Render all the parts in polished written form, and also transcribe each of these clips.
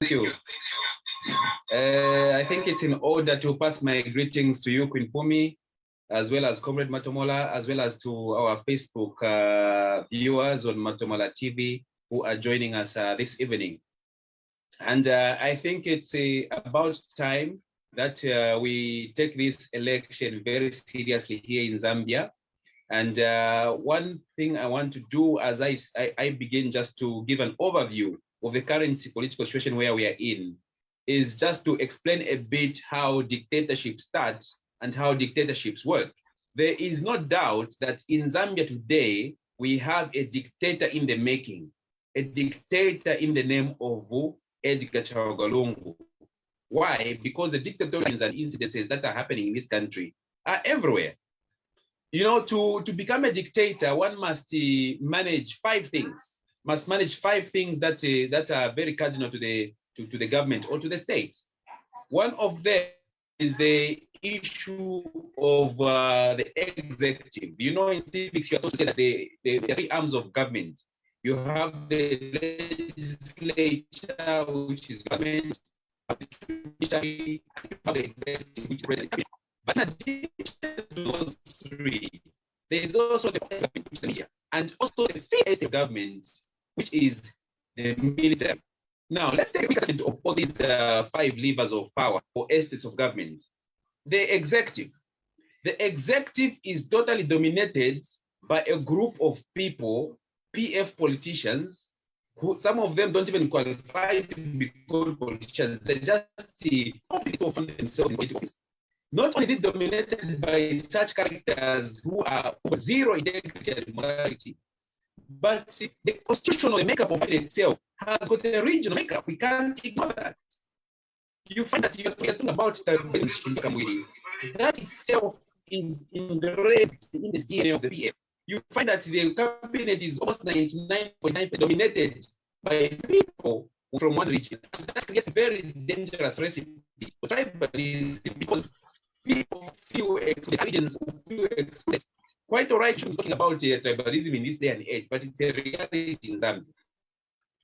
Thank you. I think it's in order to pass my greetings to you, Queen Pumi, as well as Comrade Matomola, as well as to our Facebook viewers on Matomola TV who are joining us this evening. And I think it's about time that we take this election very seriously here in Zambia. And one thing I want to do as I begin just to give an overview of the current political situation where we are in is just to explain a bit how dictatorship starts and how dictatorships work. There is no doubt that in Zambia today, we have a dictator in the making, a dictator in the name of Edgar Chagwa. Why? Because the dictatories and incidences that are happening in this country are everywhere. You know, to become a dictator, one must manage five things. Must manage five things that are very cardinal to the government or to the state. One of them is the issue of the executive. You know, in civics, you are supposed to say that the three arms of government. You have the legislature, which is government, the judiciary, and the executive, which is president. But in addition to those three, there is also the media, and also the fifth of government, which is the military. Now, let's take a quick assessment of all these five levers of power or estates of government. The executive is totally dominated by a group of people, PF politicians, who some of them don't even qualify to be called politicians. They just fund themselves in politics. Not only is it dominated by such characters who are zero integrity and morality, but the constitutional makeup of it itself has got a regional makeup. We can't ignore that. You find that you're talking about tribalism. That itself is engraved in the DNA of the PF. You find that the cabinet is almost 99.9% dominated by people from one region. And that creates a very dangerous recipe for tribalism because people feel excluded, regions feel excluded. Quite all right, you're talking about tribalism in this day and age, but it's a reality in Zambia.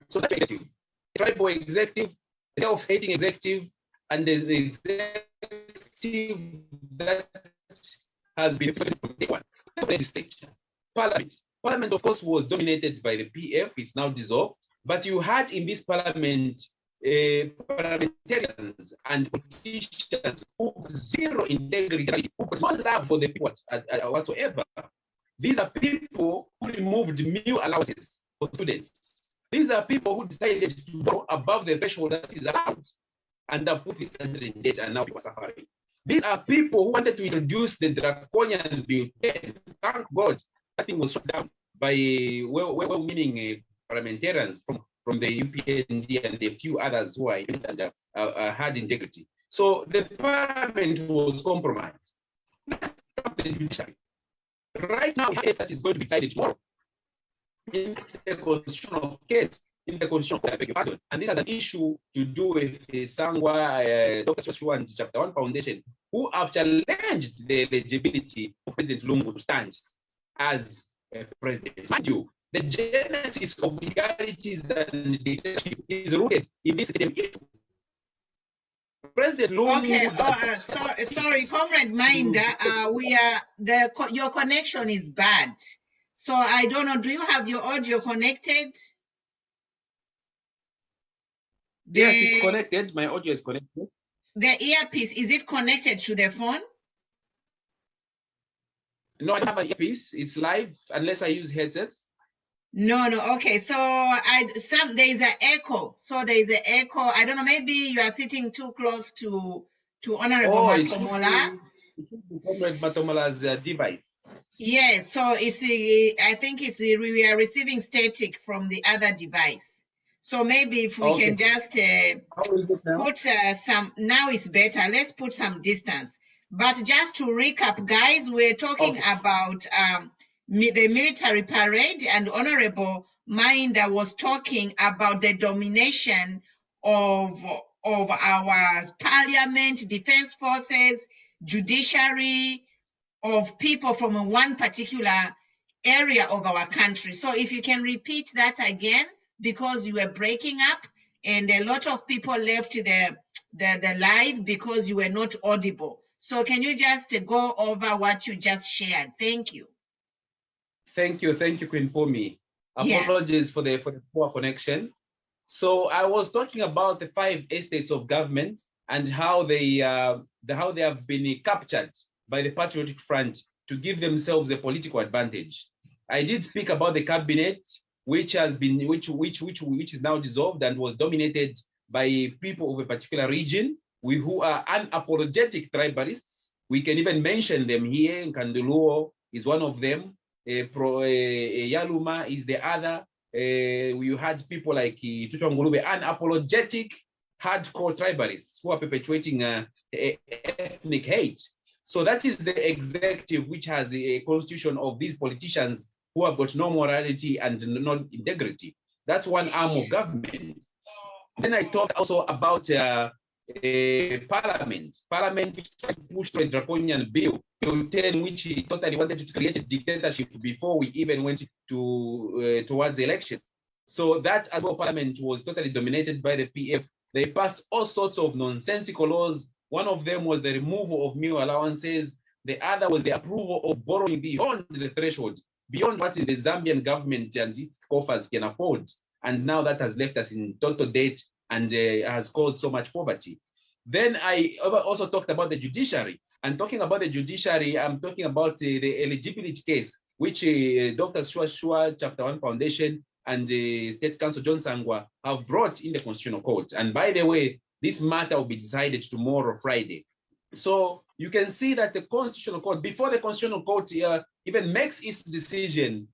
So that's executive. A tribal executive, a self-hating executive, and the executive that has been one. Legislature. Parliament, of course, was dominated by the PF. It's now dissolved. But you had in this parliament parliamentarians and politicians who have zero integrity, who have no love for the people whatsoever. These are people who removed meal allowances for students. These are people who decided to go above the threshold that is allowed and have put this country in debt, and now people are suffering. These are people who wanted to introduce the draconian bill 10. Thank God that thing was shut down by well-meaning parliamentarians from the Upnd and a few others who are had integrity. So the parliament was compromised. Let's start the judiciary. Right now, the case that is going to be decided tomorrow in the constitutional case, in the constitutional court, I beg your pardon, and this has an issue to do with the Sangwa Dr. Swanswan's Chapter 1 Foundation, who have challenged the eligibility of President Lungu to stand as a president. Mind you, the genesis of legalities and dictatorship is rooted in this issue. President Lungu. Okay. Sorry, Comrade Minder. Your connection is bad. So I don't know. Do you have your audio connected? Yes, it's connected. My audio is connected. The earpiece, is it connected to the phone? No, I don't have an earpiece. It's live unless I use headsets. No. Okay. So there is an echo. So there is an echo. I don't know. Maybe you are sitting too close to Honorable Matomola. It should be Comrade Matomola's device. Yes. So I think we are receiving static from the other device. So maybe if we can just put some. Now it's better. Let's put some distance. But just to recap, guys, we're talking about the military parade, and Honorable Minder was talking about the domination of our parliament, defense forces, judiciary, of people from one particular area of our country. So if you can repeat that again, because you were breaking up, and a lot of people left the live because you were not audible. So can you just go over what you just shared? Thank you. Thank you, Queen Pomi. Apologies for the poor connection. So I was talking about the 5 estates of government and how they have been captured by the Patriotic Front to give themselves a political advantage. I did speak about the cabinet, which has been which is now dissolved and was dominated by people of a particular region who are unapologetic tribalists. We can even mention them here. Nkanduluo is one of them. Yaluma is the other. We had people like Tutongulube, unapologetic, hardcore tribalists who are perpetuating ethnic hate. So that is the executive, which has a constitution of these politicians who have got no morality and no integrity. That's one arm of government. Then I talked also about Parliament, which pushed a draconian bill 10, which he totally wanted to create a dictatorship before we even went to towards elections. So that as well, Parliament was totally dominated by the PF. They passed all sorts of nonsensical laws. One of them was the removal of meal allowances. The other was the approval of borrowing beyond the threshold, beyond what the Zambian government and its coffers can afford. And now that has left us in total debt and has caused so much poverty. Then I also talked about the judiciary. And talking about the judiciary, I'm talking about the eligibility case, which Dr. Shua Chapter 1 Foundation and State Council John Sangwa have brought in the Constitutional Court. And by the way, this matter will be decided tomorrow, Friday. So you can see that the Constitutional Court, before the Constitutional Court even makes its decision,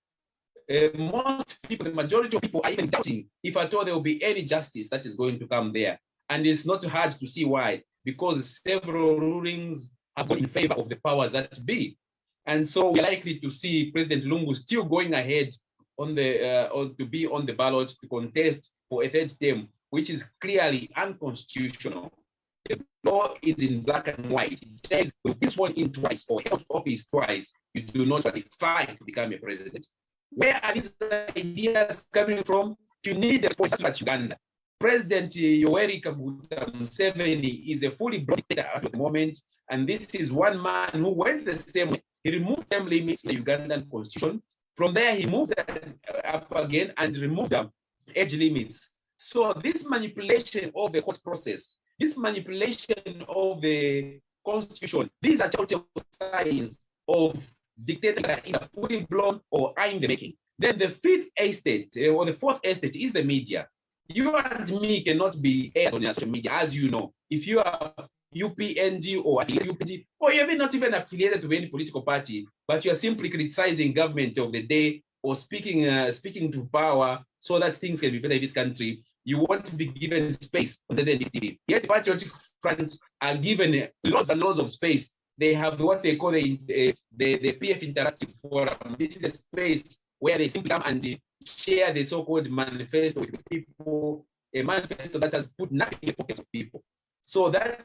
most people, the majority of people are even doubting if at all there will be any justice that is going to come there. And it's not hard to see why, because several rulings have gone in favor of the powers that be. And so we're likely to see President Lungu still going ahead on the to be on the ballot to contest for a 3rd term, which is clearly unconstitutional. The law is in black and white. It says if this one in twice or held office twice, you do not qualify to become a president. Where are these ideas coming from? You need a response to Uganda. President Yoweri Kaguta Museveni is a fully blown dictator at the moment, and this is one man who went the same way. He removed term limits in the Ugandan constitution. From there, he moved up again and removed age limits. So this manipulation of the court process, this manipulation of the constitution, these are telltale signs of dictators that are either fully blown or are in the making. Then the 5th estate or the 4th estate is the media. You and me cannot be aired on your social media, as you know. If you are UPND or UPD, or you're not even affiliated to any political party, but you're simply criticizing government of the day or speaking to power so that things can be better in this country, you won't be given space on the TV. Yet the Patriotic Front are given lots and lots of space. They have what they call the PF Interactive Forum. This is a space where they simply come and share the so-called manifesto with people, a manifesto that has put nothing in the pockets of people. So that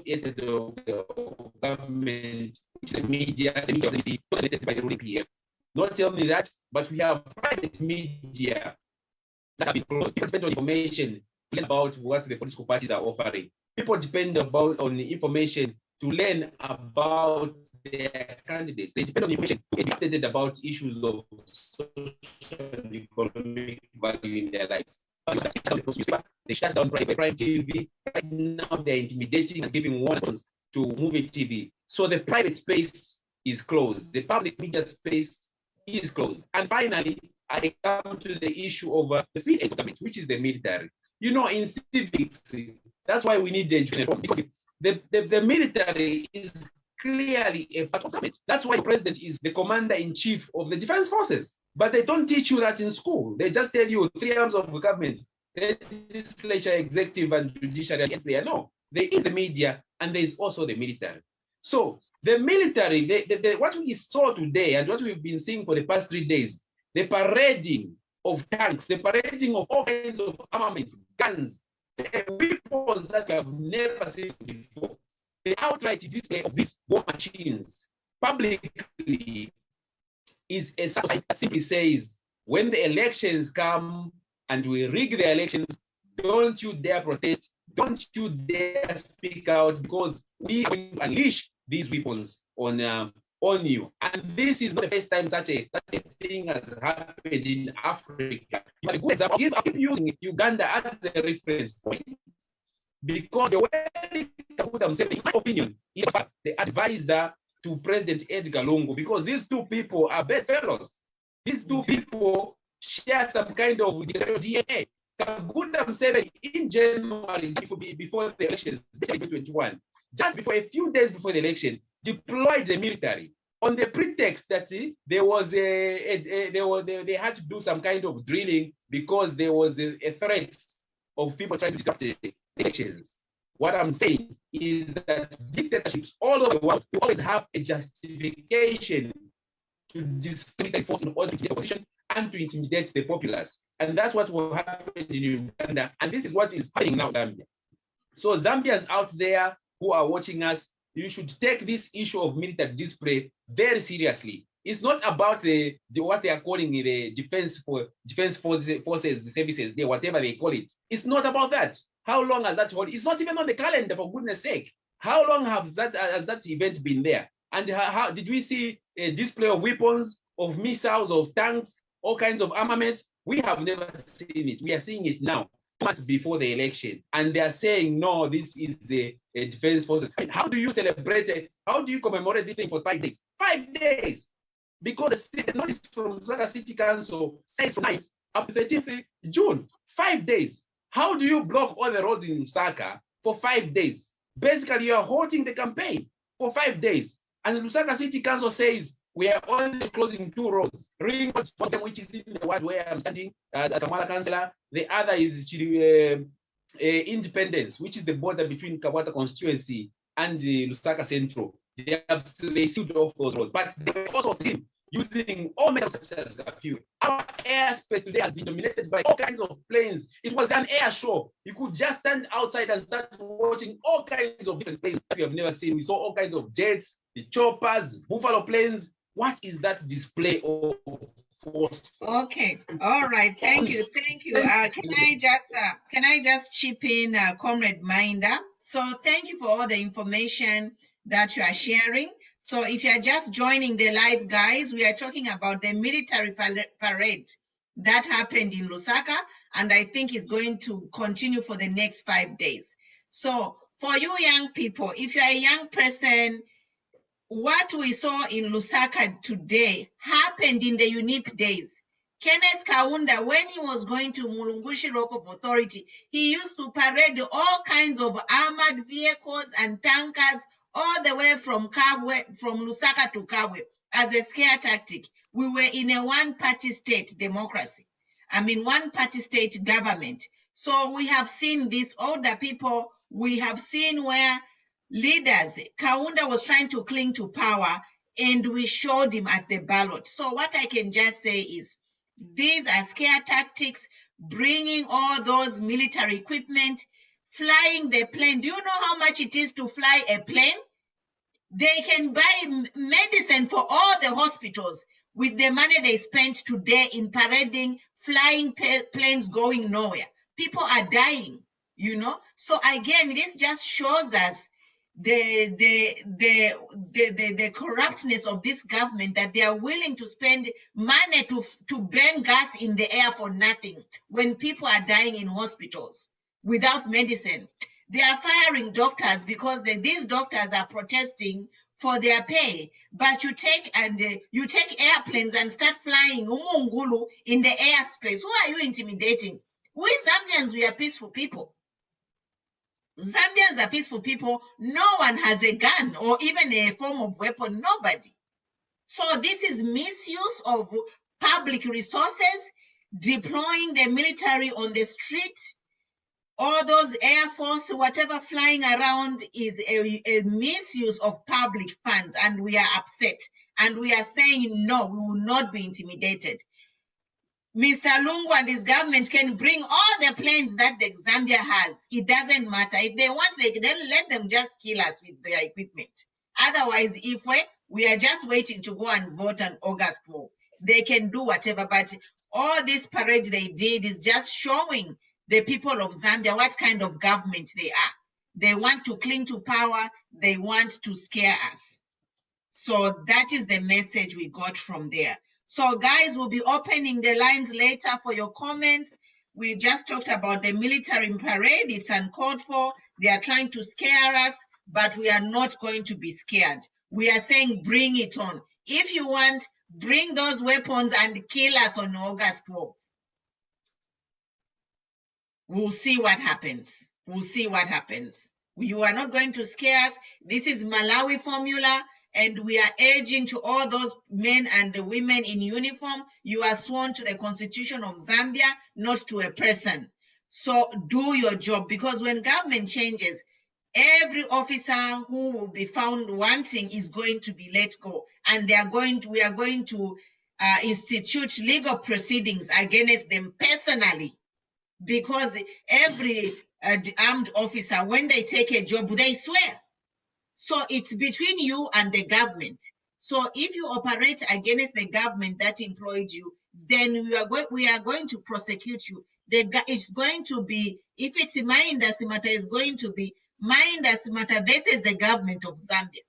is the government, the media is dominated by the ruling PF. Not only that, but we have private media that have been closed. People depend on information to learn about what the political parties are offering. People depend on information to learn about their candidates. They depend on information to get updated about issues of social and economic value in their lives. They shut down prime TV. Right now, they're intimidating and giving warnings to movie TV. So the private space is closed. The public media space is closed. And finally, I come to the issue of the 5th government, which is the military. You know, in civics, that's why we need the education, because the military is clearly a part of government. That's why the president is the commander-in-chief of the defense forces. But they don't teach you that in school. They just tell you 3 arms of government: legislature, executive, and judiciary. Yes, they are. No, there is the media, and there is also the military. So the military, what we saw today and what we've been seeing for the past 3 days, the parading of tanks, the parading of all kinds of armaments, guns, weapons that we have never seen before. The outright display of these war machines publicly is a sign that simply says, when the elections come and we rig the elections, don't you dare protest, don't you dare speak out, because we are going to unleash these weapons on you. And this is not the first time such a thing has happened in Africa. But a good example, I'll keep using Uganda as a reference point, because the way I'm saying, in my opinion, is the advisor to President Edgar Lungu, because these two people are bedfellows. These two people share some kind of DNA. Kaguta Museveni in January, before the elections, 2021, just before a few days before the election, deployed the military on the pretext that there was they had to do some kind of drilling because there was a threat of people trying to disrupt the elections. What I'm saying is that dictatorships all over the world always have a justification to discredit force in order to get a position and to intimidate the populace. And that's what will happen in Uganda. And this is what is happening now in Zambia. So Zambians out there who are watching us, you should take this issue of military display very seriously. It's not about what they are calling the defense forces services, whatever they call it. It's not about that. How long has that hold? It's not even on the calendar, for goodness sake. How long has that event been there? And how did we see a display of weapons, of missiles, of tanks, all kinds of armaments? We have never seen it. We are seeing it now, months before the election. And they are saying, no, this is a defense forces. I mean, how do you celebrate it? How do you commemorate this thing for 5 days? 5 days. Because the notice from Lusaka City Council says from 9th up to 13th June, 5 days. How do you block all the roads in Lusaka for 5 days? Basically, you are halting the campaign for 5 days. And the Lusaka City Council says, we are only closing 2 roads. Ring road, one of them which is in the ward where I'm standing as a Kamala councillor. The other is Independence, which is the border between Kabata constituency and Lusaka Central. They sealed off those roads, but they also seen using all methods such as curfew. Our airspace today has been dominated by all kinds of planes. It was an air show. You could just stand outside and start watching all kinds of different planes that we have never seen. We saw all kinds of jets, the choppers, buffalo planes. What is that display of force? Okay, all right, thank you. Can I just chip in, Comrade Minder? So thank you for all the information that you are sharing. So if you are just joining the live, guys, we are talking about the military parade that happened in Lusaka, and I think is going to continue for the next 5 days. So for you young people, if you are a young person, what we saw in Lusaka today happened in the unique days. Kenneth Kaunda, when he was going to Mulungushi Rock of Authority, he used to parade all kinds of armored vehicles and tankers all the way from Lusaka to Kabwe as a scare tactic. We were in a one-party state democracy. I mean, one-party state government. So we have seen these older people. We have seen where leaders, Kaunda was trying to cling to power, and we showed him at the ballot. So what I can just say is, these are scare tactics, bringing all those military equipment, flying the plane. Do you know how much it is to fly a plane? They can buy medicine for all the hospitals with the money they spent today in parading, flying planes going nowhere. People are dying, you know? So again, this just shows us the corruptness of this government, that they are willing to spend money to burn gas in the air for nothing when people are dying in hospitals without medicine. They are firing doctors because these doctors are protesting for their pay. But you take airplanes and start flying umungulu in the airspace. Who are you intimidating? We Zambians, we are peaceful people. Zambians are peaceful people. No one has a gun or even a form of weapon. Nobody. So this is misuse of public resources, deploying the military on the street. All those Air Force, whatever flying around is a misuse of public funds, and we are upset. And we are saying, no, we will not be intimidated. Mr. Lungu and his government can bring all the planes that the Zambia has. It doesn't matter. If they want, then let them just kill us with their equipment. Otherwise, if we are just waiting to go and vote on August 12th, they can do whatever. But all this parade they did is just showing the people of Zambia what kind of government they are. They want to cling to power. They want to scare us. So that is the message we got from there. So guys, we'll be opening the lines later for your comments. We just talked about the military parade. It's uncalled for. They are trying to scare us, but we are not going to be scared. We are saying bring it on. If you want, bring those weapons and kill us on August 12th. We'll see what happens. We'll see what happens. You are not going to scare us. This is Malawi formula, and we are urging to all those men and the women in uniform, you are sworn to the Constitution of Zambia, not to a person. So do your job, because when government changes, every officer who will be found wanting is going to be let go, and we are going to institute legal proceedings against them personally, because every armed officer, when they take a job, they swear. So it's between you and the government. So if you operate against the government that employed you, then we are going to prosecute you. It's going to be, if it's Mainda matter, it's going to be Mainda matter versus the government of Zambia.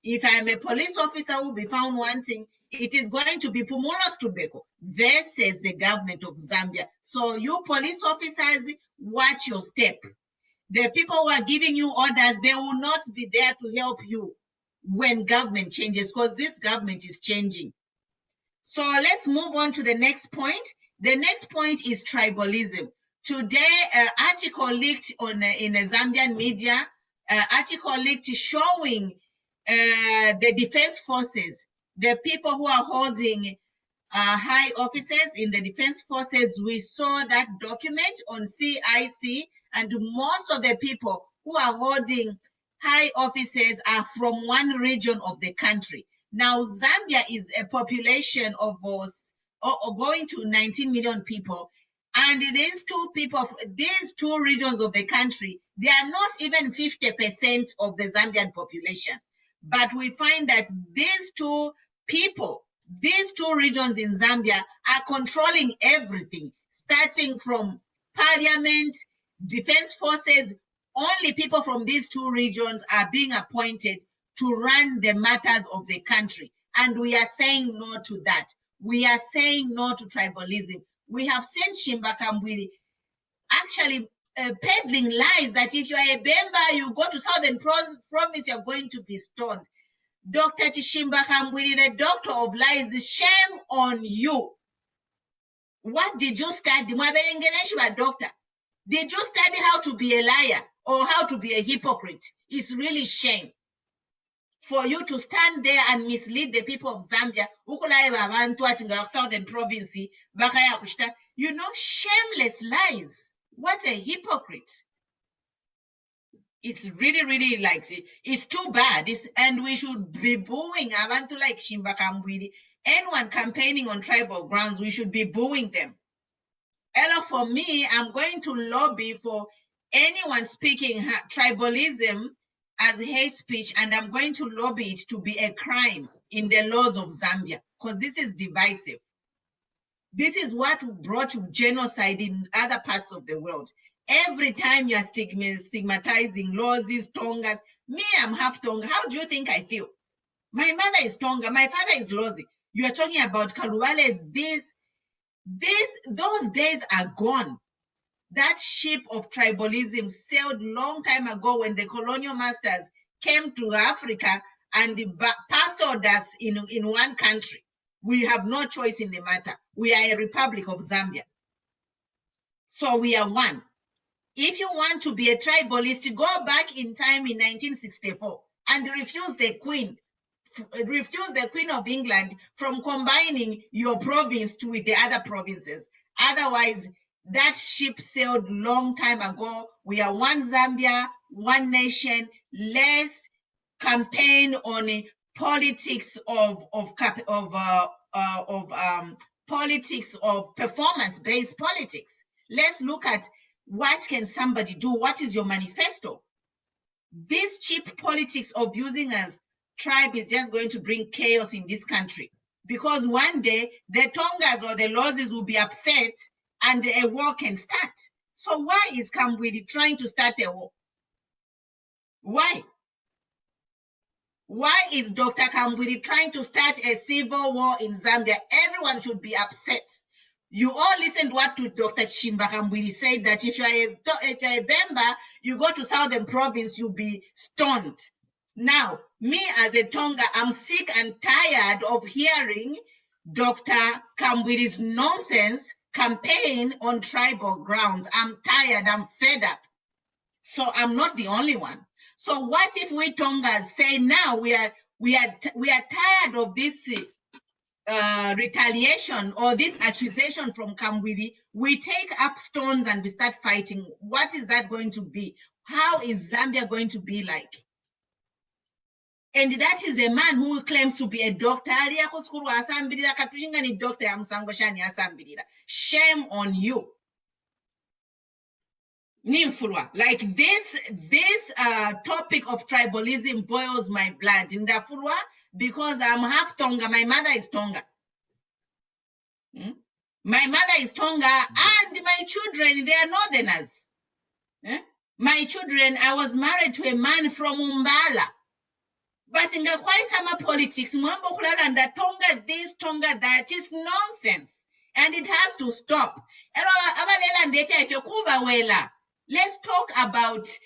If I'm a police officer who will be found wanting, it is going to be Pumulos Tubeko versus the government of Zambia. So you police officers, watch your step. The people who are giving you orders, they will not be there to help you when government changes, because this government is changing. So let's move on to the next point. The next point is tribalism. Today, an article leaked in a Zambian media, article leaked showing the defense forces, the people who are holding high offices in the defense forces. We saw that document on CIC, and most of the people who are holding high offices are from one region of the country. Now, Zambia is a population of going to 19 million people. And these two regions of the country, they are not even 50% of the Zambian population. But we find that these two regions in Zambia are controlling everything, starting from parliament, defense forces. Only people from these two regions are being appointed to run the matters of the country. And we are saying no to that. We are saying no to tribalism. We have seen Shimba Kambwili actually peddling lies that if you are a Bemba, you go to Southern Province, you're going to be stoned. Dr. Chishimba Kambwili, the doctor of lies, shame on you. What did you study? Doctor, did you study how to be a liar or how to be a hypocrite? It's really shame for you to stand there and mislead the people of Zambia. Southern Province, you know, shameless lies. What a hypocrite. It's really, really like, it's too bad. And we should be booing Abantu like Shimba Kambwili. Anyone campaigning on tribal grounds, we should be booing them. Ella, for me, I'm going to lobby for anyone speaking tribalism as hate speech, and I'm going to lobby it to be a crime in the laws of Zambia, because this is divisive. This is what brought genocide in other parts of the world. Every time you're stigmatizing Lozis, Tongas, me, I'm half Tonga. How do you think I feel? My mother is Tonga, my father is Lozi. You are talking about Kaluwales. Those days are gone. That ship of tribalism sailed long time ago when the colonial masters came to Africa and passed us in one country. We have no choice in the matter. We are a Republic of Zambia. So we are one. If you want to be a tribalist, go back in time in 1964 and refuse the Queen of England from combining your province with the other provinces. Otherwise, that ship sailed long time ago. We are one Zambia, one nation. Let's campaign on politics of politics of performance-based politics. Let's look at what can somebody do. What is your manifesto? This cheap politics of using as tribe is just going to bring chaos in this country, because one day the Tongas or the Lozis will be upset and a war can start. So why is Kambwili trying to start a war? Why? Why is Dr. Kambwili trying to start a civil war in Zambia? Everyone should be upset. You all listened what to Dr. Chimba Kambwili said, that if you are a Bemba, you go to Southern Province, you'll be stoned. Now, me as a Tonga, I'm sick and tired of hearing Dr. Kambwili's nonsense campaign on tribal grounds. I'm tired, I'm fed up. So I'm not the only one. So what if we Tongas say now we are tired of this retaliation or this accusation from Kambwili? We take up stones and we start fighting. What is that going to be? How is Zambia going to be like? And that is a man who claims to be a doctor. Shame on you. Nimfulwa, like this topic of tribalism boils my blood. Ndafulwa, because I'm half Tonga. My mother is Tonga. My mother is Tonga, and my children, they are northerners. My children, I was married to a man from Umbala. But in the Kwaisama politics, Mwambo Tonga this, Tonga that is nonsense. And it has to stop. Let's talk about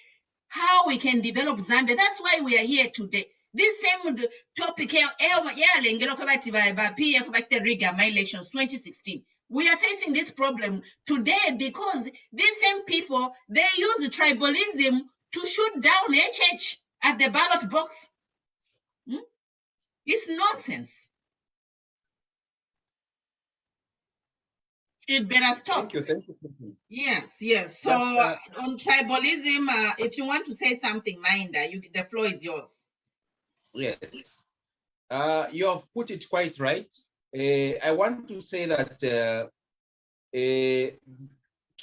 how we can develop Zambia. That's why we are here today. This same topic here, PF my elections 2016. We are facing this problem today because these same people, they use tribalism to shoot down HH at the ballot box. It's nonsense. It better stop. Thank you. Yes. So on tribalism, if you want to say something, Minda, the floor is yours. Yes. You have put it quite right. I want to say that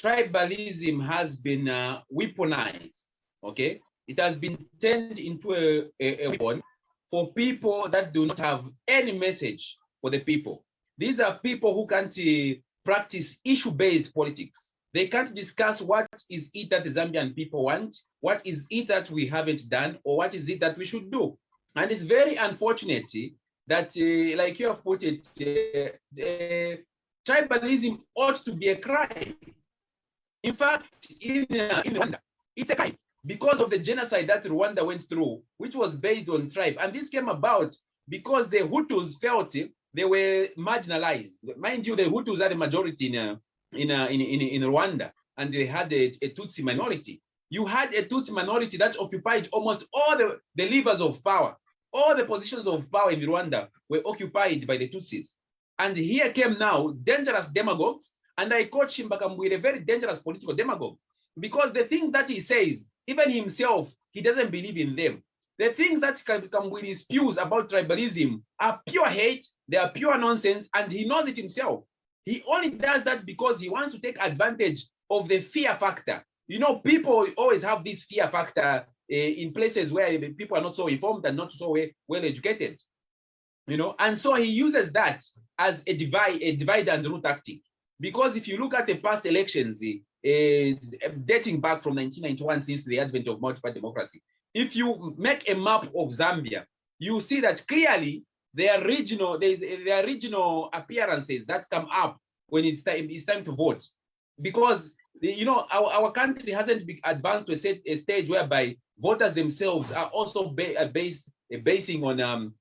tribalism has been weaponized. Okay, it has been turned into a weapon for people that do not have any message for the people. These are people who can't practice issue-based politics. They can't discuss what is it that the Zambian people want, what is it that we haven't done, or what is it that we should do. And it's very unfortunate that, like you have put it, tribalism ought to be a crime. In fact, in Rwanda, it's a crime because of the genocide that Rwanda went through, which was based on tribe. And this came about because the Hutus felt they were marginalized. Mind you, the Hutus are the majority in Rwanda, and they had a Tutsi minority. You had a Tutsi minority that occupied almost all the levers of power. All the positions of power in Rwanda were occupied by the Tutsis. And here came now dangerous demagogues, and I caught Chimba Kambwili a very dangerous political demagogue, because the things that he says, even himself, he doesn't believe in them. The things that Kambwili spews about tribalism are pure hate, they are pure nonsense, and he knows it himself. He only does that because he wants to take advantage of the fear factor. You know, people always have this fear factor in places where the people are not so informed and not so well educated. You know, and so he uses that as a divide and rule tactic. Because if you look at the past elections, dating back from 1991, since the advent of multi-party democracy, if you make a map of Zambia, you see that clearly there are regional appearances that come up when it's time to vote. Because you know, our country hasn't been advanced to a stage whereby voters themselves are also basing on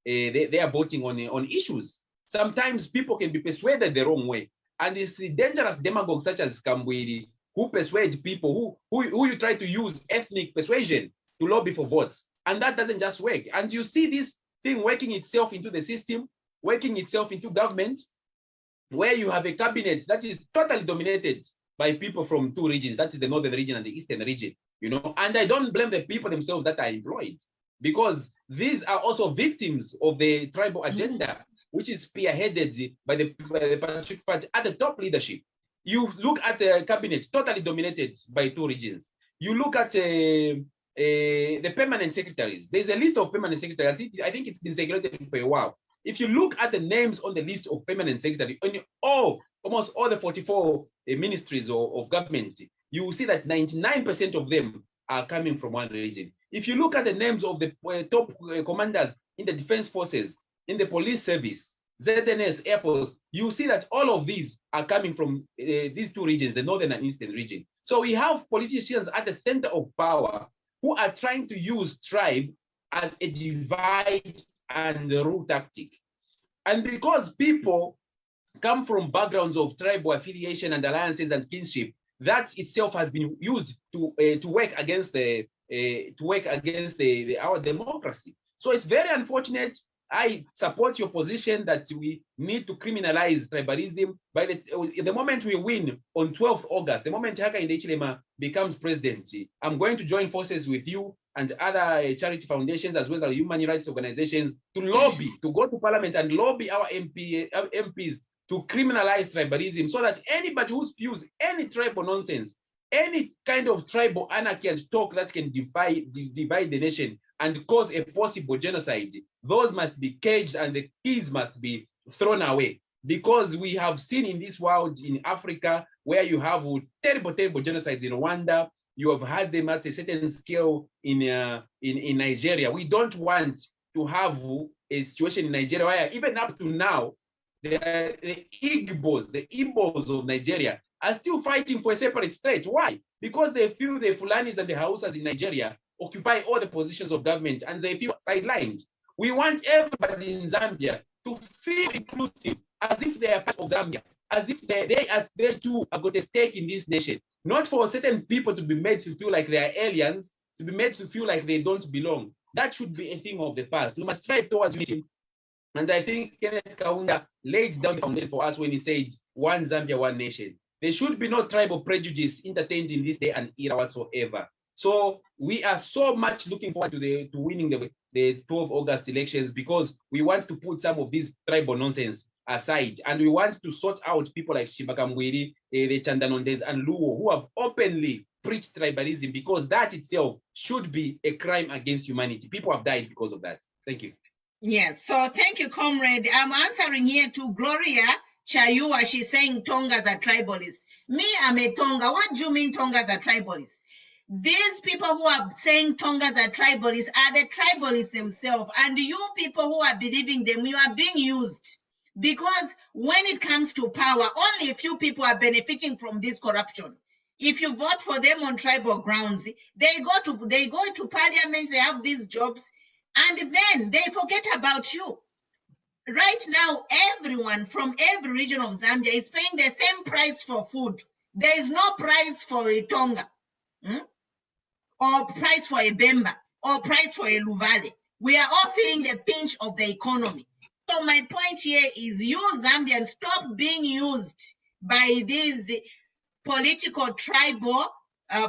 they are voting on issues. Sometimes people can be persuaded the wrong way, and it's dangerous demagogues such as Kambwili who persuade people, who you try to use ethnic persuasion to lobby for votes, and that doesn't just work. And you see this thing working itself into the system, working itself into government, where you have a cabinet that is totally dominated by people from two regions, that is the northern region and the eastern region, you know. And I don't blame the people themselves that are employed, because these are also victims of the tribal agenda, which is spearheaded by the Patriotic Party at the top leadership. You look at the cabinet totally dominated by two regions. You look at the permanent secretaries. There's a list of permanent secretaries. I think it's been circulated for a while. If you look at the names on the list of permanent secretaries, almost all the 44 ministries of government, you will see that 99% of them are coming from one region. If you look at the names of the top commanders in the defense forces, in the police service, ZNS, Air Force, you see that all of these are coming from these two regions, the northern and eastern region. So we have politicians at the center of power who are trying to use tribe as a divide and rule tactic. And because people come from backgrounds of tribal affiliation and alliances and kinship, that itself has been used to work against our democracy. So it's very unfortunate. I support your position that we need to criminalize tribalism. By the moment we win on 12th August, the moment Hakainde Hichilema becomes president, I'm going to join forces with you and other charity foundations as well as human rights organizations to lobby, to go to parliament and lobby our MPs to criminalize tribalism, so that anybody who spews any tribal nonsense, any kind of tribal anarchy and talk that can divide the nation and cause a possible genocide, those must be caged and the keys must be thrown away. Because we have seen in this world, in Africa, where you have terrible genocides in Rwanda, you have had them at a certain scale in Nigeria. We don't want to have a situation in Nigeria where even up to now, the Igbos of Nigeria are still fighting for a separate state. Why? Because they feel the Fulanis and the Hausas in Nigeria occupy all the positions of government and they feel sidelined. We want everybody in Zambia to feel inclusive, as if they are part of Zambia, as if they too have got a stake in this nation. Not for certain people to be made to feel like they are aliens, to be made to feel like they don't belong. That should be a thing of the past. We must strive towards unity. And I think Kenneth Kaunda laid down the foundation for us when he said, one Zambia, one nation. There should be no tribal prejudice entertained in this day and era whatsoever. So we are so much looking forward to winning the 12 August elections, because we want to put some of this tribal nonsense aside. And we want to sort out people like Shibakamwiri, the Chandanondes and Luo, who have openly preached tribalism, because that itself should be a crime against humanity. People have died because of that. Thank you. Yes, so thank you, comrade. I'm answering here to Gloria Chayua. She's saying Tongas are tribalists. Me, I'm a Tonga. What do you mean Tongas are tribalists? These people who are saying Tongas are tribalists are the tribalists themselves. And you people who are believing them, you are being used. Because when it comes to power, only a few people are benefiting from this corruption. If you vote for them on tribal grounds, they go to parliament, they have these jobs, and then they forget about you. Right now, everyone from every region of Zambia is paying the same price for food. There is no price for a Tonga, or price for a Bemba, or price for a Luvale. We are all feeling the pinch of the economy. So my point here is, you Zambians, stop being used by these political tribal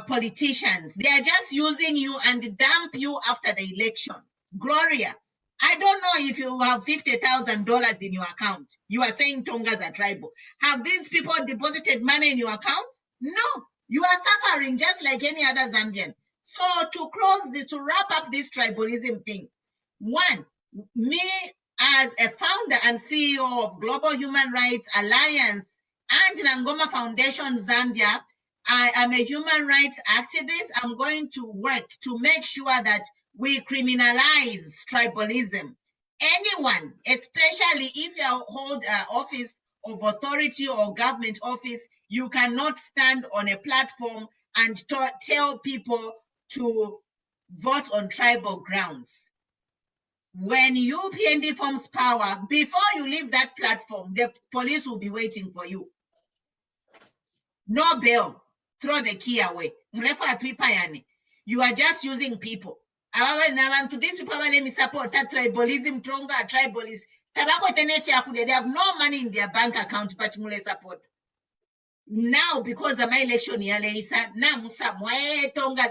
politicians. They are just using you and dump you after the election. Gloria, I don't know if you have $50,000 in your account. You are saying Tongas are tribal. Have these people deposited money in your account? No. You are suffering just like any other Zambian. So to wrap up this tribalism thing, one, me as a founder and CEO of Global Human Rights Alliance and Nangoma Foundation Zambia, I am a human rights activist. I'm going to work to make sure that we criminalize tribalism. Anyone, especially if you hold office of authority or government office, you cannot stand on a platform and tell people to vote on tribal grounds. When UPND forms power, before you leave that platform, the police will be waiting for you. No bail. Throw the key away. You are just using people. To these people, let me support that tribalism, Tonga, tribalist. They have no money in their bank account, but support. Now, because of my election, Tongas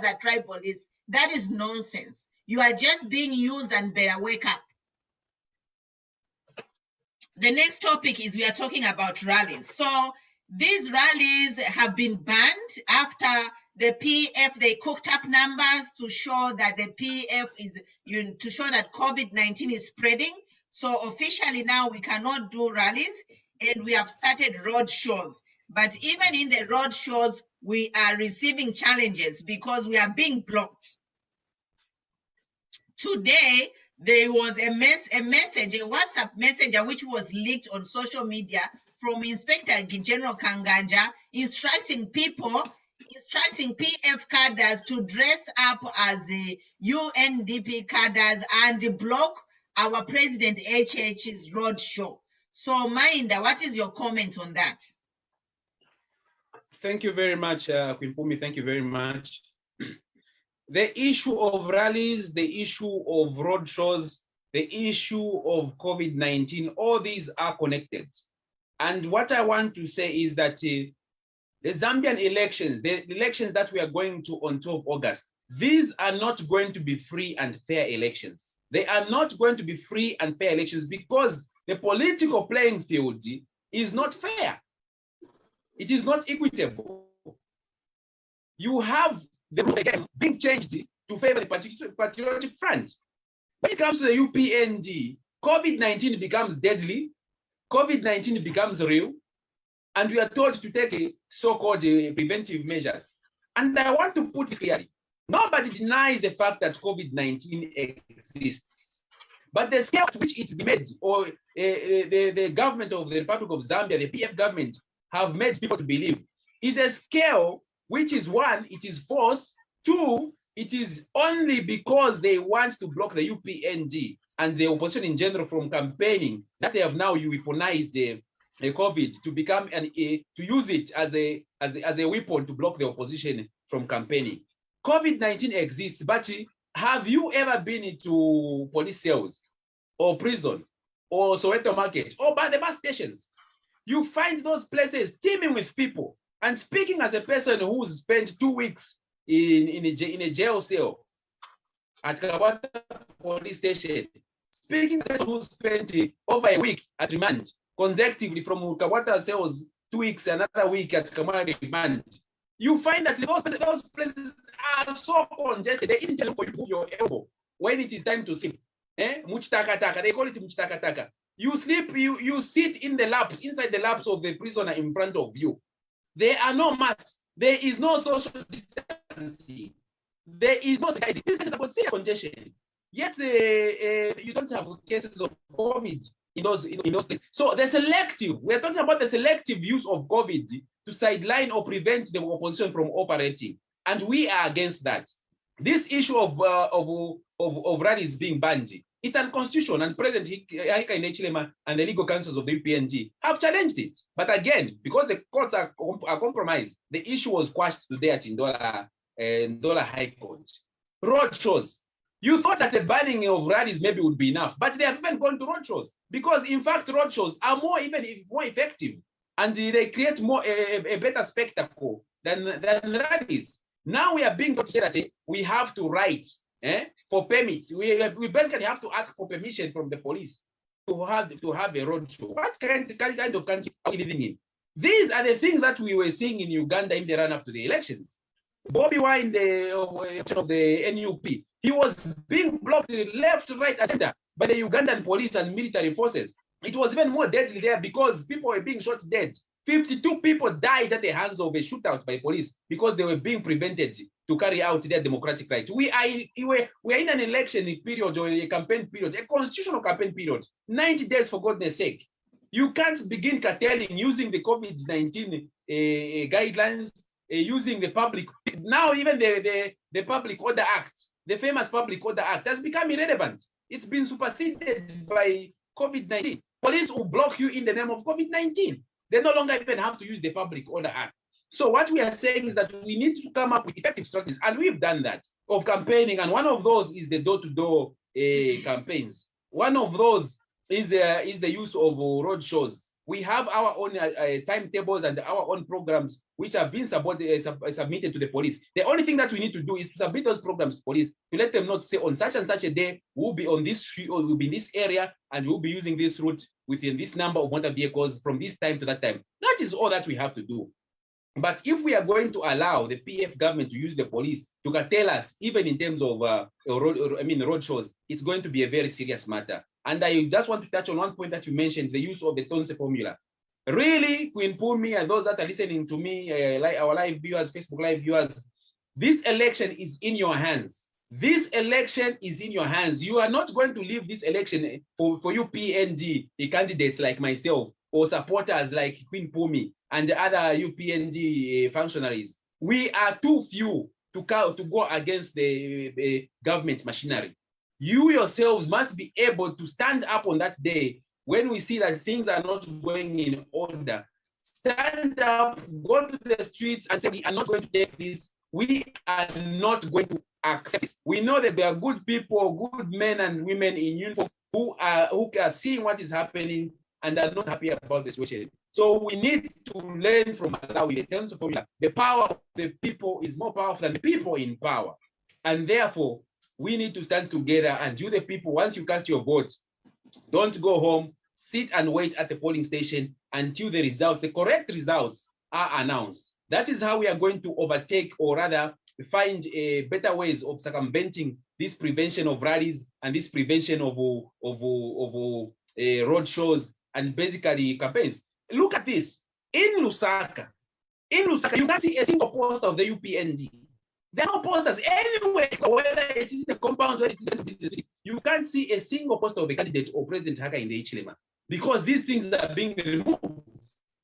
are tribalists. That is nonsense. You are just being used, and better wake up. The next topic is, we are talking about rallies. So these rallies have been banned after the PF, they cooked up numbers to show that the PF is, to show that COVID-19 is spreading. So officially now we cannot do rallies. and we have started road shows. But even in the road shows, we are receiving challenges because we are being blocked. Today, there was a message, a WhatsApp messenger, which was leaked on social media from Inspector General Kanganja, instructing PF cadres to dress up as UNDP cadres and block our President HH's road show. So, Mainda, what is your comment on that? Thank you very much, Queen Pumi. Thank you very much. The issue of rallies, the issue of road shows, the issue of COVID-19, all these are connected. And what I want to say is that the Zambian elections, the elections that we are going to on 12 August, these are not going to be free and fair elections. They are not going to be free and fair elections because the political playing field is not fair. It is not equitable. You have the rule again being changed to favor the patriotic front. When it comes to the UPND, COVID-19 becomes deadly, COVID-19 becomes real, and we are told to take a so-called preventive measures. And I want to put this clearly. Nobody denies the fact that COVID-19 exists, but the scale at which it's made, or the government of the Republic of Zambia, the PF government, have made people to believe, is a scale which is one, it is false, two, it is only because they want to block the UPND and the opposition in general from campaigning that they have now weaponized the COVID to become to use it as a weapon to block the opposition from campaigning. COVID-19 exists, but have you ever been into police cells or prison or Soweto Market or by the bus stations? You find those places teeming with people. And speaking as a person who's spent 2 weeks in a jail cell at Kawata police station, speaking as a person who spent over a week at remand, consecutively from Kawata cells, 2 weeks, another week at Kamara remand, you find that those places are so congested. There isn't enough for you to move your elbow when it is time to sleep. Muchtakataka, they call it muchtakataka. You sleep, you sit in the laps, inside the laps of the prisoner in front of you. There are no masks. There is no social distancing. There is no sanitizing. This is about serious congestion. Yet you don't have cases of COVID in those places. So the selective, we're talking about the selective use of COVID to sideline or prevent the opposition from operating. And we are against that. This issue of rallies being banned, it's unconstitutional, and President Hakainde Hichilema and the legal councils of the UPND have challenged it. But again, because the courts are compromised, the issue was quashed today at Ndola High Court. Road shows. You thought that the banning of rallies maybe would be enough, but they have even gone to road shows because, in fact, road shows are more effective, and they create a better spectacle than rallies. Now we are being told to say that we have to write for permits. We basically have to ask for permission from the police to have a road show. What kind of country are we living in? These are the things that we were seeing in Uganda in the run-up to the elections. Bobby Wine, of the NUP, he was being blocked left, right, and center by the Ugandan police and military forces. It was even more deadly there because people were being shot dead. 52 people died at the hands of a shootout by police because they were being prevented to carry out their democratic right. We are in an election period or a campaign period, a constitutional campaign period, 90 days for goodness sake. You can't begin curtailing using the COVID-19 guidelines, using the public. Now even the Public Order Act, the famous Public Order Act, has become irrelevant. It's been superseded by COVID-19. Police will block you in the name of COVID-19. They no longer even have to use the Public Order Act. So what we are saying is that we need to come up with effective strategies, and we've done that, of campaigning, and one of those is the door-to-door campaigns. One of those is the use of road shows. We have our own timetables and our own programs which have been submitted to the police. The only thing that we need to do is to submit those programs to police, to let them know to say on such and such a day, we'll be on this street, or we'll be in this area, and we'll be using this route within this number of motor vehicles from this time to that time. That is all that we have to do. But if we are going to allow the PF government to use the police to curtail us, even in terms of road shows, it's going to be a very serious matter. And I just want to touch on one point that you mentioned, the use of the Tonse formula. Really, Queen Pumi and those that are listening to me, like our live viewers, Facebook live viewers, this election is in your hands. This election is in your hands. You are not going to leave this election for you PND candidates like myself or supporters like Queen Pumi and other UPND functionaries. We are too few to go against the government machinery. You yourselves must be able to stand up on that day when we see that things are not going in order. Stand up, go to the streets and say, we are not going to take this. We are not going to accept this. We know that there are good people, good men and women in uniform who are seeing what is happening and are not happy about the situation. So we need to learn from Malawi in terms of formula. The power of the people is more powerful than the people in power. And therefore, we need to stand together and you the people, once you cast your vote, don't go home, sit and wait at the polling station until the results, the correct results are announced. That is how we are going to overtake, or rather find better ways of circumventing this prevention of rallies and this prevention of road shows and basically campaigns. Look at this. In Lusaka, you can't see a single poster of the UPND. There are no posters anywhere, whether it is in the compound, whether it is in the business. You can't see a single poster of the candidate or President Haka in the Ichilema because these things are being removed,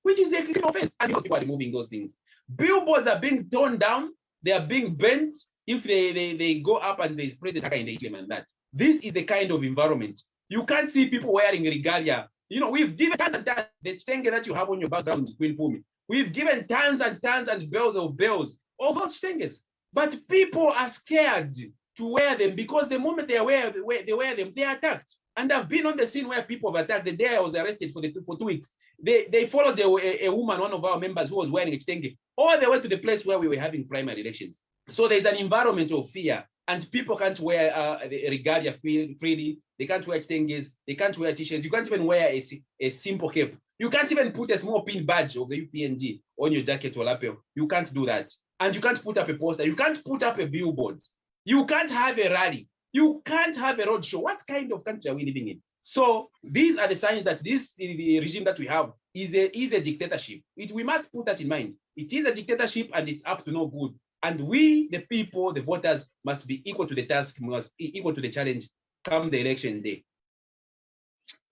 which is a clear offense. And most people are removing those things. Billboards are being torn down, they are being bent if they go up and they spread the Haka in the Ichilema and that. This is the kind of environment. You can't see people wearing regalia. You know, we've given tons and tons, the tenge that you have on your background, Queen Pumi. We've given tons and tons and bells of bells, all those tenges. But people are scared to wear them because the moment they wear them, they are attacked. And I've been on the scene where people have attacked. The day I was arrested for 2 weeks, they followed a woman, one of our members who was wearing a kitenge, all the way to the place where we were having primary elections. So there's an environment of fear, and people can't wear the regalia freely. They can't wear kitenges. They can't wear t-shirts. You can't even wear a simple cape. You can't even put a small pin badge of the UPND on your jacket or lapel. You can't do that. And you can't put up a poster. You can't put up a billboard. You can't have a rally. You can't have a roadshow. What kind of country are we living in? So these are the signs that the regime that we have is a dictatorship. We must put that in mind. It is a dictatorship and it's up to no good. And we, the people, the voters, must be equal to the task, must be equal to the challenge come the election day.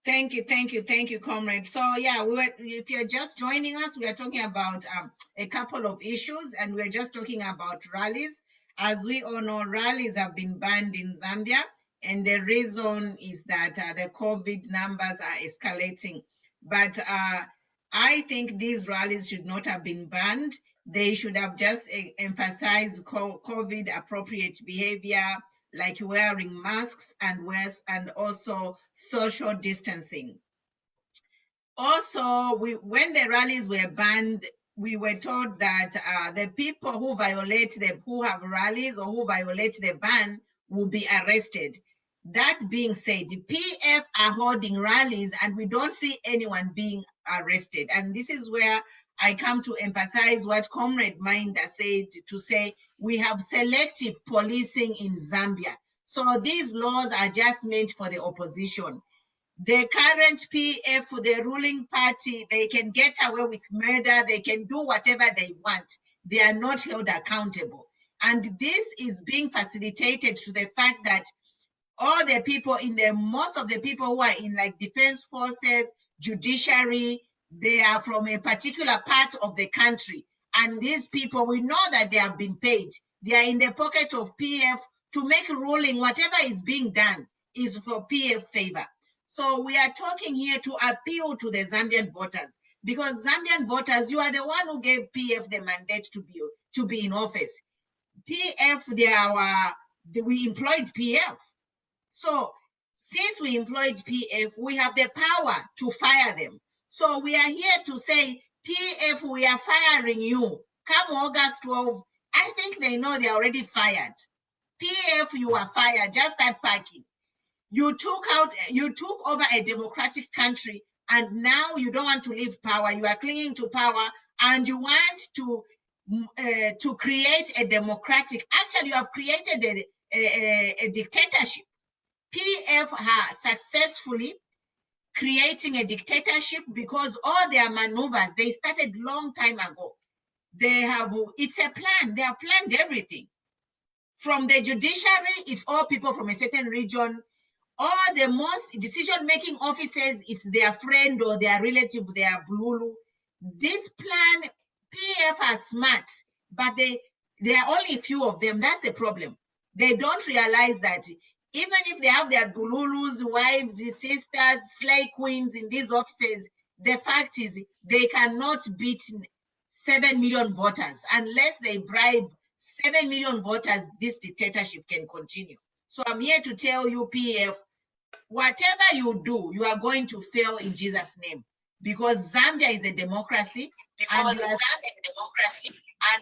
Thank you, comrade. So yeah, if you're just joining us, we are talking about a couple of issues, and we're just talking about rallies. As we all know, rallies have been banned in Zambia, and the reason is that the COVID numbers are escalating. But I think these rallies should not have been banned. They should have just emphasized COVID appropriate behavior, like wearing masks and also social distancing. Also, when the rallies were banned, we were told that the people who have rallies or who violate the ban will be arrested. That being said, the PF are holding rallies and we don't see anyone being arrested. And this is where I come to emphasize what Comrade Minder said, to say we have selective policing in Zambia. So these laws are just meant for the opposition. The current PF, the ruling party, they can get away with murder, they can do whatever they want. They are not held accountable. And this is being facilitated to the fact that all the people most of the people who are in like defense forces, judiciary, they are from a particular part of the country. And these people, we know that they have been paid. They are in the pocket of PF to make a ruling. Whatever is being done is for PF favor. So we are talking here to appeal to the Zambian voters, because Zambian voters, you are the one who gave PF the mandate to be in office. PF, we employed PF. So since we employed PF, we have the power to fire them. So we are here to say, PF, we are firing you. Come August 12, I think they know they're already fired. PF, you are fired. Just start packing. You took over a democratic country, and now you don't want to leave power. You are clinging to power, and you want to create a democratic. Actually, you have created a dictatorship. PF has successfully creating a dictatorship, because all their maneuvers, they started long time ago. It's a plan. They have planned everything. From the judiciary, it's all people from a certain region. All the most decision-making officers, it's their friend or their relative, their blulu. This plan, PF are smart, but there are only few of them. That's the problem. They don't realize that even if they have their bululus, wives, sisters, slay queens in these offices, the fact is they cannot beat 7 million voters. Unless they bribe 7 million voters, this dictatorship can continue. So I'm here to tell you, PF, whatever you do, you are going to fail in Jesus' name, because Zambia is a democracy. And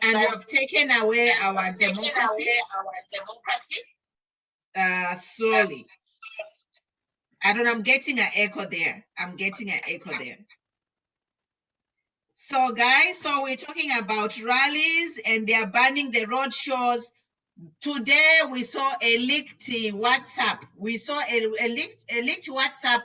you have taken away our democracy slowly. I don't know, I'm getting an echo there. So guys, so we're talking about rallies and they are banning the road shows. Today we saw a leaked WhatsApp. We saw a leaked WhatsApp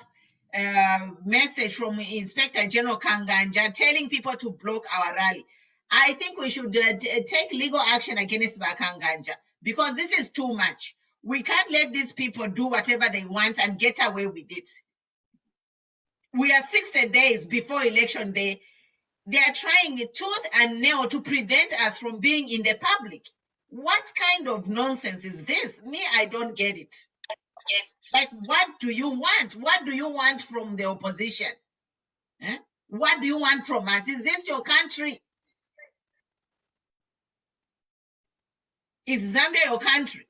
message from Inspector General Kanganja telling people to block our rally. I think we should take legal action against Kanganja, because this is too much. We can't let these people do whatever they want and get away with it. We are 60 days before election day. They are trying tooth and nail to prevent us from being in the public. What kind of nonsense is this? Me, I don't get it. Like, what do you want? What do you want from the opposition? Eh? What do you want from us? Is this your country? Is Zambia your country?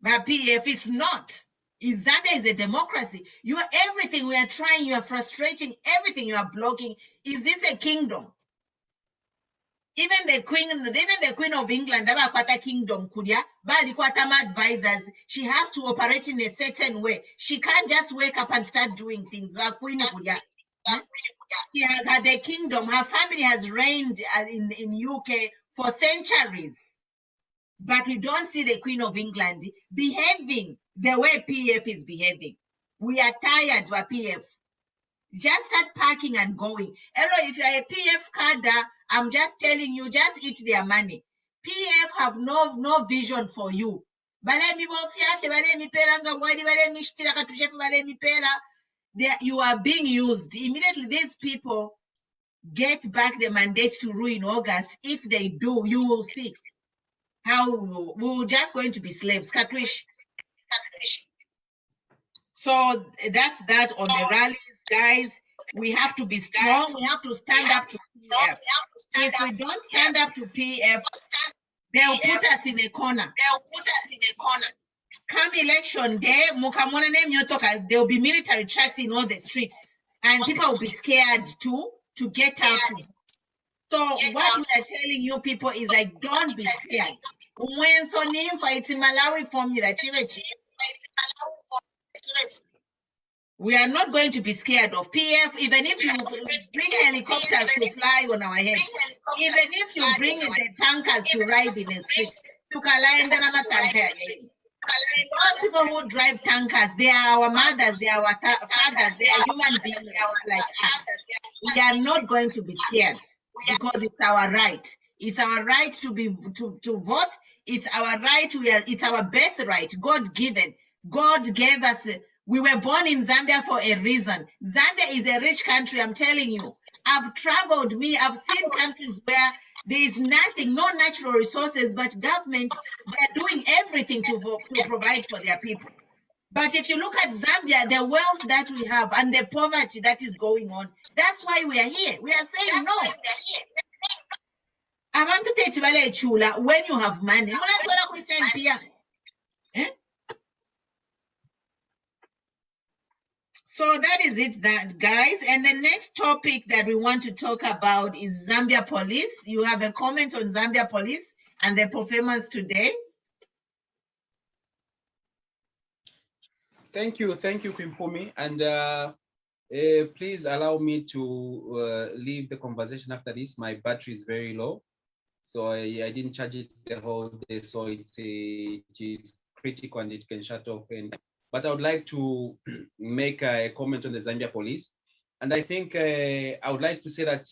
But PF is not. Zambia is a democracy. You are everything we are trying, you are frustrating everything, you are blocking. Is this a kingdom? Even the Queen of England, kingdom, advisors, she has to operate in a certain way. She can't just wake up and start doing things. She has had a kingdom. Her family has reigned in UK for centuries. But we don't see the Queen of England behaving the way PF is behaving. We are tired of PF. Just start packing and going. If you're a PF cadre, I'm just telling you, just eat their money. PF have no vision for you. You are being used. Immediately, these people get back the mandate to rule in August. If they do, you will see how we're just going to be slaves. Katwish. So that's that on the rallies, guys. We have to be strong. We have to stand up to PF. If we don't stand up to PF, they'll put us in a corner. Come election day, there will be military trucks in all the streets, and people will be scared to get out. So what we are telling you people is like, don't be scared. It's Malawi formula. We are not going to be scared of PF, even if you bring helicopters to fly on our heads, even if you bring the tankers to ride in the streets. Those people who drive tankers, they are our mothers, they are our fathers, they are human beings like us. We are not going to be scared because it's our right. It's our right to vote. It's our right. It's our birthright, God given. God gave us. We were born in Zambia for a reason. Zambia is a rich country, I'm telling you. I've traveled, I've seen countries where there is nothing, no natural resources, but governments, they're doing everything to provide for their people. But if you look at Zambia, the wealth that we have and the poverty that is going on, that's why we are here. We are saying no. I want to tell you, when you have money, so that is it, guys. And the next topic that we want to talk about is Zambia Police. You have a comment on Zambia Police and their performance today? Thank you, Queen Pumi. And please allow me to leave the conversation after this. My battery is very low, so I didn't charge it the whole day, so it's critical and it can shut off. but I would like to make a comment on the Zambia police. And I think I would like to say that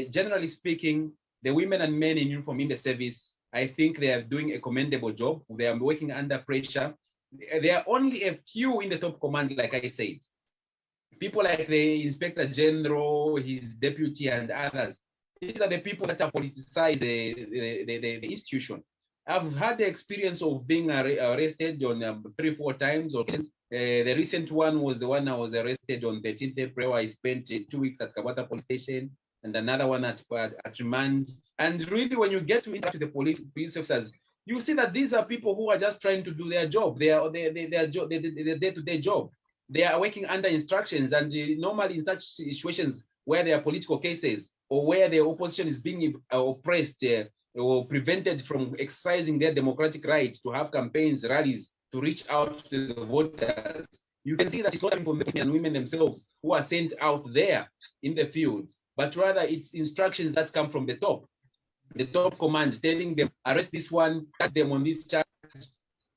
generally speaking, the women and men in uniform in the service, I think they are doing a commendable job. They are working under pressure. There are only a few in the top command, like I said. People like the Inspector General, his deputy, and others. These are the people that have politicized the institution. I've had the experience of being arrested on 3-4 times. The recent one was the one I was arrested on 13th April. I spent 2 weeks at Kabata police station and another one at remand. And really, when you get to interact with the police officers, you see that these are people who are just trying to do their job. Their day-to-day job. They are working under instructions, and normally in such situations where there are political cases or where the opposition is being oppressed or prevented from exercising their democratic right to have campaigns, rallies, to reach out to the voters, you can see that it's not coming from the men and women themselves who are sent out there in the field, but rather it's instructions that come from the top command telling them, arrest this one, catch them on this charge,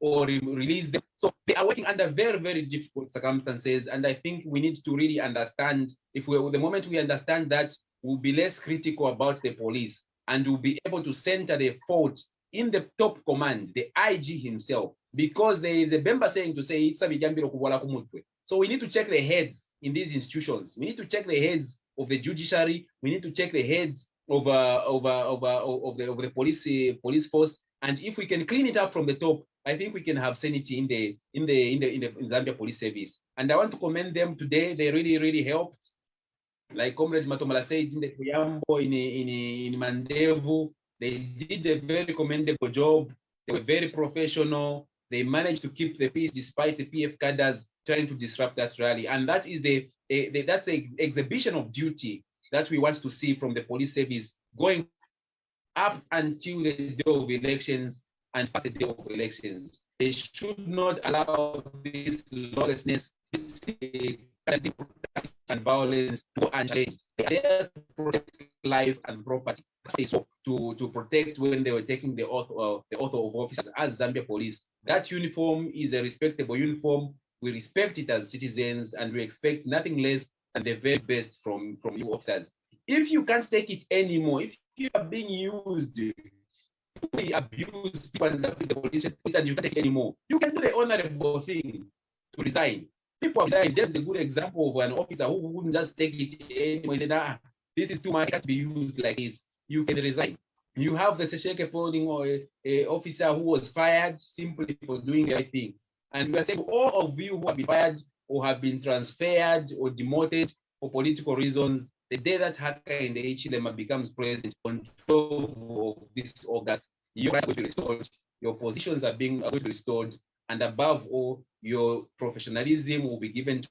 or release them. So they are working under very, very difficult circumstances. And I think we need to really understand, the moment we understand that, we'll be less critical about the police and we'll be able to center the fault in the top command, the IG himself, because there is a member saying to say, so we need to check the heads in these institutions. We need to check the heads of the judiciary. We need to check the heads of the police force. And if we can clean it up from the top, I think we can have sanity in the Zambia police service. And I want to commend them today. They really, really helped. Like Comrade Matomola said, in the Kuyambo, in Mandevu, they did a very commendable job. They were very professional. They managed to keep the peace despite the PF cadres trying to disrupt that rally. And that is that's the exhibition of duty that we want to see from the police service going up until the day of elections and past the day of elections. They should not allow this lawlessness, this and violence to go unchanged. They are there to protect life and property. So to protect when they were taking the oath of office as Zambia police. That uniform is a respectable uniform. We respect it as citizens, and we expect nothing less than the very best from you officers. If you can't take it anymore, if you are being used, we abuse people and the police and you can't take it anymore, you can do the honorable thing to resign. People have resigned. There's a good example of an officer who wouldn't just take it anymore. He said, this is too much, it can't be used like this. You can resign. You have the Sesheke Folding or a officer who was fired simply for doing the right thing. And we are saying all of you who have been fired or have been transferred or demoted for political reasons, the day that Haka in the Hichilema becomes president on 12 of this August, your rights are going to be restored, your positions are going to be restored, and above all, your professionalism will be given to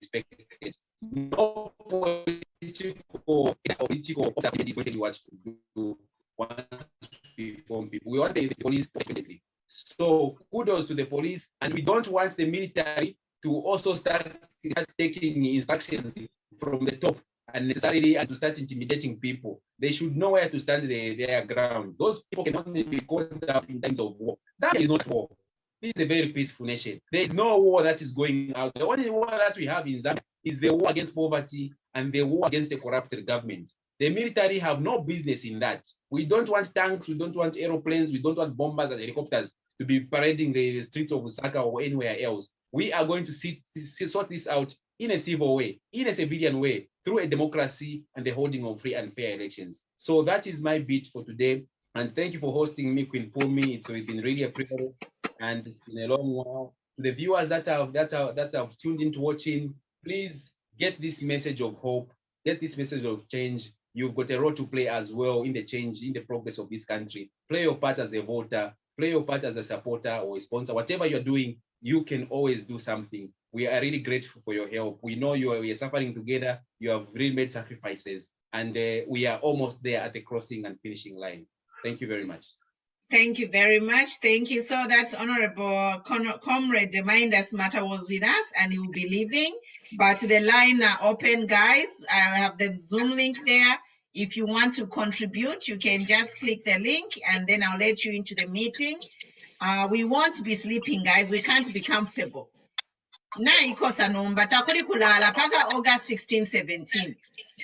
respect. No political is going to what to do once we form people. We want the police definitely. So kudos to the police, and we don't want the military to also start taking instructions from the top unnecessarily and to start intimidating people. They should know where to stand their ground. Those people can only be caught up in times of war. Zambia is not war. This is a very peaceful nation. There is no war that is going out. The only war that we have in Zambia is the war against poverty and the war against the corrupted government. The military have no business in that. We don't want tanks, we don't want aeroplanes, we don't want bombers and helicopters to be parading the streets of Lusaka or anywhere else. We are going to sort this out in a civil way, in a civilian way, through a democracy and the holding of free and fair elections. So that is my bit for today. And thank you for hosting me, Queen Pumi. It's been really a privilege, and it's been a long while. To the viewers that have tuned into watching, please get this message of hope, get this message of change. You've got a role to play as well in the change, in the progress of this country. Play your part as a voter, play your part as a supporter or a sponsor. Whatever you're doing, you can always do something. We are really grateful for your help. We know we are suffering together. You have really made sacrifices, and we are almost there at the crossing and finishing line. Thank you very much. Thank you very much. Thank you. So that's Honorable Comrade Minders Matter was with us, and he will be leaving. But the line are open, guys. I have the Zoom link there. If you want to contribute, you can just click the link, and then I'll let you into the meeting. We won't be sleeping, guys. We can't be comfortable. Na ikosa nomba takuri kulala paka August 16, 17.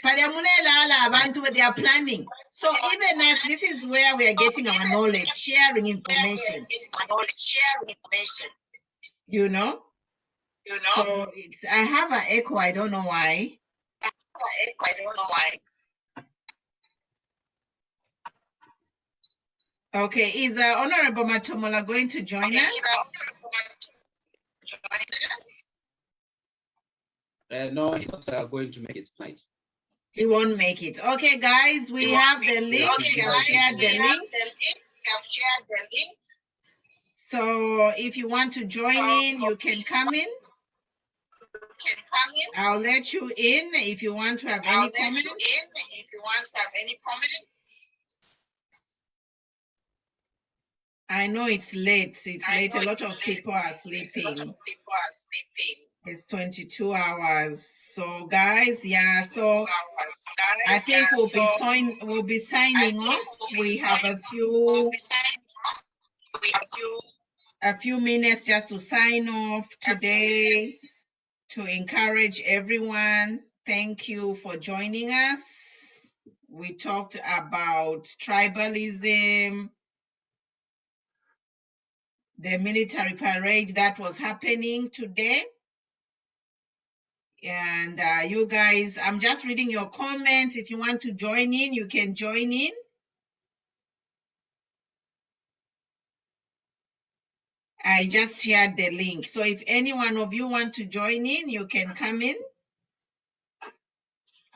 Abantu, they are planning. So even as this is where we are getting our knowledge, sharing information. You know? So I have an echo. I don't know why. Okay, is Honorable Matomola going to join us? No, he's not going to make it tonight. He won't make it. Okay, guys, we have the link. We have shared the link. So if you want to join in, you can come in. I'll let you in if you want to have any comments. I know it's late. It's late. A lot of people are sleeping. It's 22 hours. So guys, yeah. So I think we'll be signing off. We have a few minutes just to sign off today to encourage everyone. Thank you for joining us. We talked about tribalism, the military parade that was happening today. And you guys, I'm just reading your comments. If you want to join in, you can join in. I just shared the link. So if any one of you want to join in, you can come in.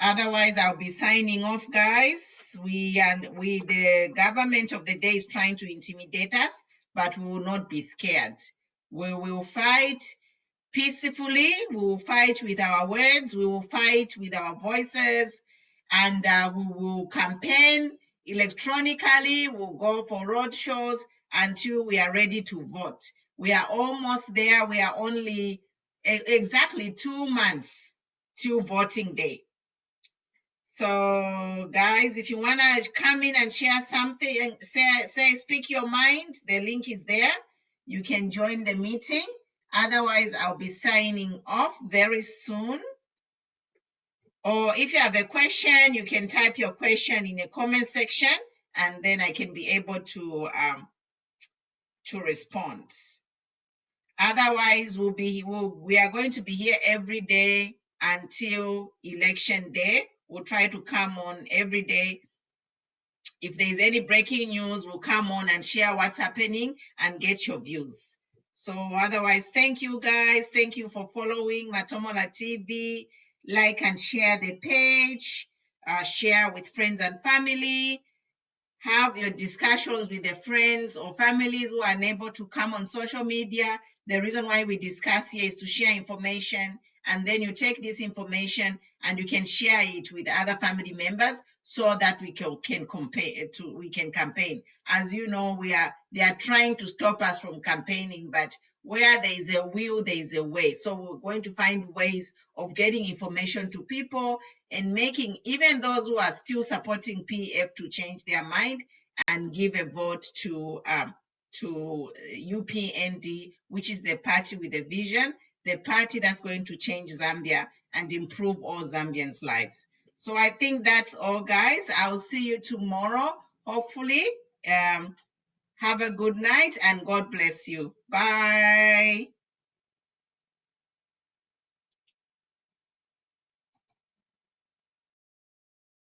Otherwise, I'll be signing off, guys. The government of the day is trying to intimidate us, but we will not be scared. We will fight peacefully. We will fight with our words. We will fight with our voices, and we will campaign electronically. We'll go for road shows until we are ready to vote. We are almost there. We are only exactly 2 months till voting day. So guys, if you want to come in and share something, speak your mind, the link is there. You can join the meeting. Otherwise, I'll be signing off very soon. Or if you have a question, you can type your question in the comment section, and then I can be able to respond. Otherwise, we are going to be here every day until election day. We'll try to come on every day. If there's any breaking news, we'll come on and share what's happening and get your views. So otherwise, thank you guys. Thank you for following Matomola TV. Like and share the page. Share with friends and family. Have your discussions with the friends or families who are unable to come on social media. The reason why we discuss here is to share information, and then you take this information and you can share it with other family members so that we can campaign. As you know, they are trying to stop us from campaigning, but where there is a will, there is a way. So we're going to find ways of getting information to people and making even those who are still supporting PF to change their mind and give a vote to UPND, which is the party with a vision, the party that's going to change Zambia and improve all Zambians' lives. So I think that's all, guys. I'll see you tomorrow, hopefully. Have a good night and God bless you. Bye.